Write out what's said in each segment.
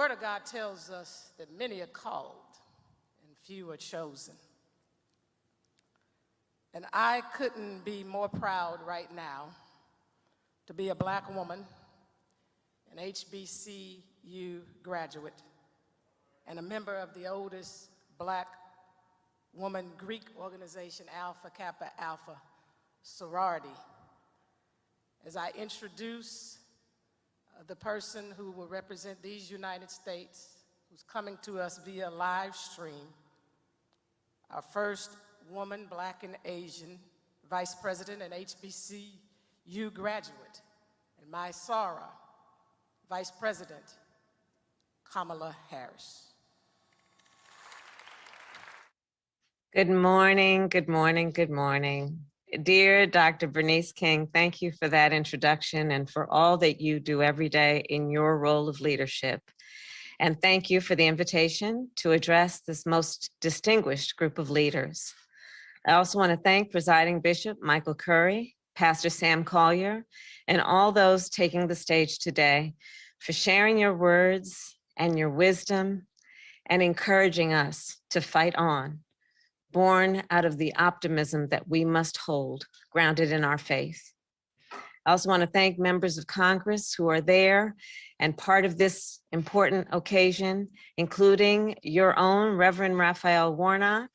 Word of God tells us that many are called and few are chosen. And I couldn't be more proud right now to be a Black woman, an HBCU graduate, and a member of the oldest Black woman Greek organization, Alpha Kappa Alpha sorority. As I introduce the person who will represent these United States, who's coming to us via live stream, our first woman, Black and Asian, Vice President and HBCU graduate, and my soror, Vice President Kamala Harris. Good morning, good morning, good morning. Dear Dr. Bernice King, thank you for that introduction and for all that you do every day in your role of leadership. And thank you for the invitation to address this most distinguished group of leaders. I also want to thank Presiding Bishop Michael Curry, Pastor Sam Collier, and all those taking the stage today for sharing your words and your wisdom and encouraging us to fight on, born out of the optimism that we must hold, grounded in our faith. I also want to thank members of Congress who are there and part of this important occasion, including your own Reverend Raphael Warnock,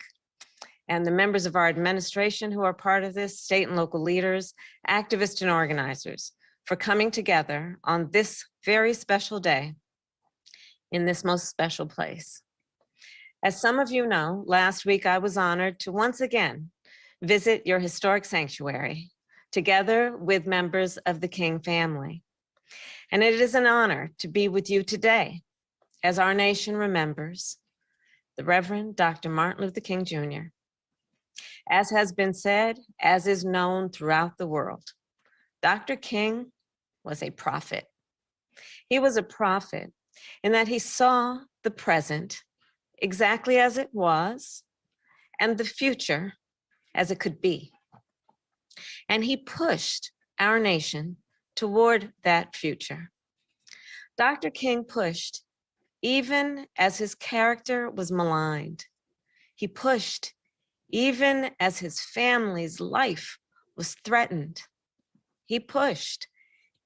and the members of our administration who are part of this, state and local leaders, activists and organizers, for coming together on this very special day in this most special place. As some of you know, last week I was honored to once again visit your historic sanctuary together with members of the King family. And it is an honor to be with you today as our nation remembers the Reverend Dr. Martin Luther King Jr. As has been said, as is known throughout the world, Dr. King was a prophet. He was a prophet in that he saw the present exactly as it was and the future as it could be. And he pushed our nation toward that future. Dr. King pushed even as his character was maligned. He pushed even as his family's life was threatened. He pushed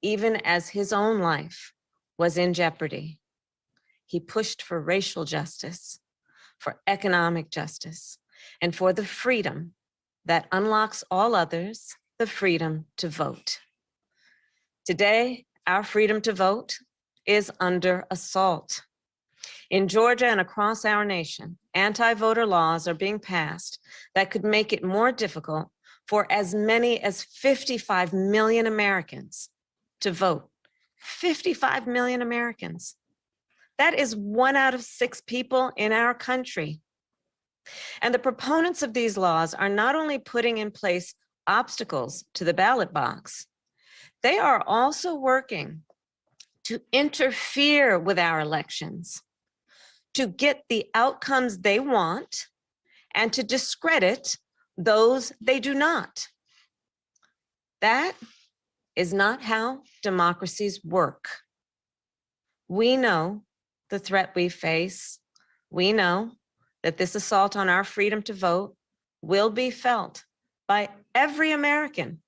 even as his own life was in jeopardy. He pushed for racial justice, for economic justice, and for the freedom that unlocks all others, the freedom to vote. Today, our freedom to vote is under assault. In Georgia and across our nation, anti-voter laws are being passed that could make it more difficult for as many as 55 million Americans to vote. 55 million Americans. That is 1 out of 6 people in our country. And the proponents of these laws are not only putting in place obstacles to the ballot box, they are also working to interfere with our elections, to get the outcomes they want, and to discredit those they do not. That is not how democracies work. We know the threat we face. We know that this assault on our freedom to vote will be felt by every American,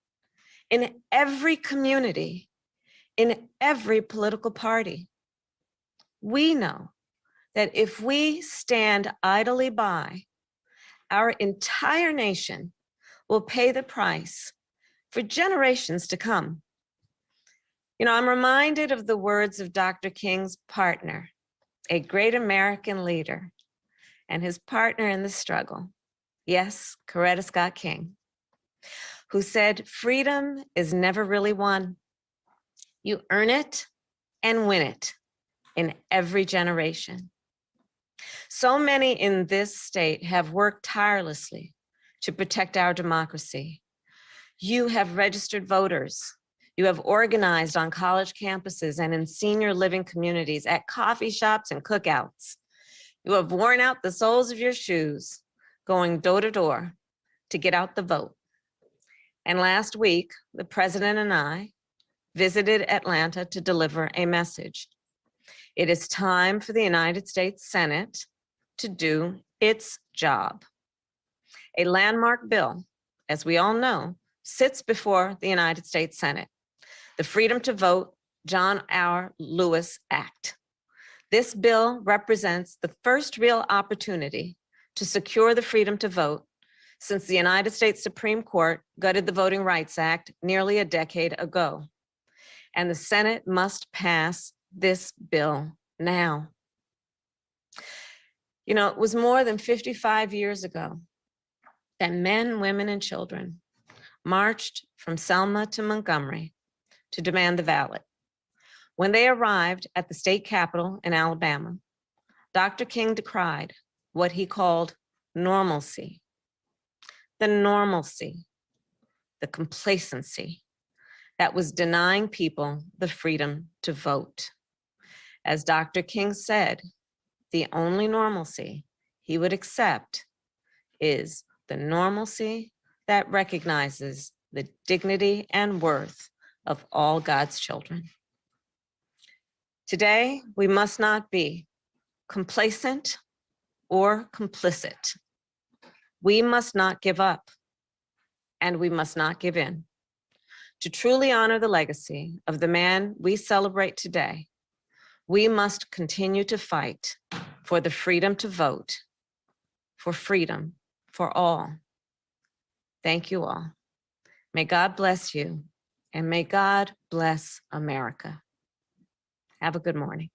in every community, in every political party. We know that if we stand idly by, our entire nation will pay the price for generations to come. You know, I'm reminded of the words of Dr. King's partner, a great American leader, and his partner in the struggle, yes, Coretta Scott King, who said, freedom is never really won. You earn it and win it in every generation. So many in this state have worked tirelessly to protect our democracy. You have registered voters. You have organized on college campuses and in senior living communities, at coffee shops and cookouts. You have worn out the soles of your shoes, going door to door to get out the vote. And last week, the president and I visited Atlanta to deliver a message. It is time for the United States Senate to do its job. A landmark bill, as we all know, sits before the United States Senate, the Freedom to Vote John R. Lewis Act. This bill represents the first real opportunity to secure the freedom to vote since the United States Supreme Court gutted the Voting Rights Act nearly a decade ago. And the Senate must pass this bill now. You know, it was more than 55 years ago that men, women, and children marched from Selma to Montgomery to demand the ballot. When they arrived at the state capitol in Alabama, Dr. King decried what he called normalcy. The normalcy, the complacency that was denying people the freedom to vote. As Dr. King said, the only normalcy he would accept is the normalcy that recognizes the dignity and worth of all God's children. Today, we must not be complacent or complicit. We must not give up, and we must not give in. To truly honor the legacy of the man we celebrate today, we must continue to fight for the freedom to vote, for freedom for all. Thank you all. May God bless you, and may God bless America. Have a good morning.